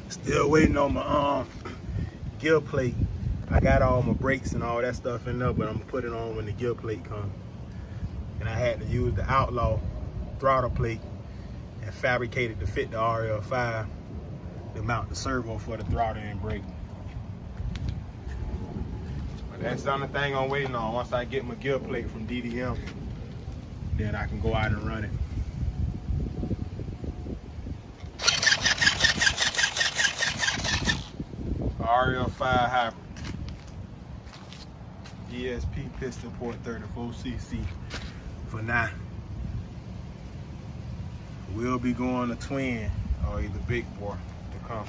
Still waiting on my gear plate. I got all my brakes and all that stuff in there, but I'm gonna put it on when the gear plate comes. And I had to use the Outlaw throttle plate and fabricate it to fit the rf5 to mount the servo for the throttle and brake. But that's the only thing I'm waiting on. Once I get my gear plate from DDM, then I can go out and run it. rf5 hybrid. ESP piston port 34cc for now. We'll be going to twin or either big boy to come.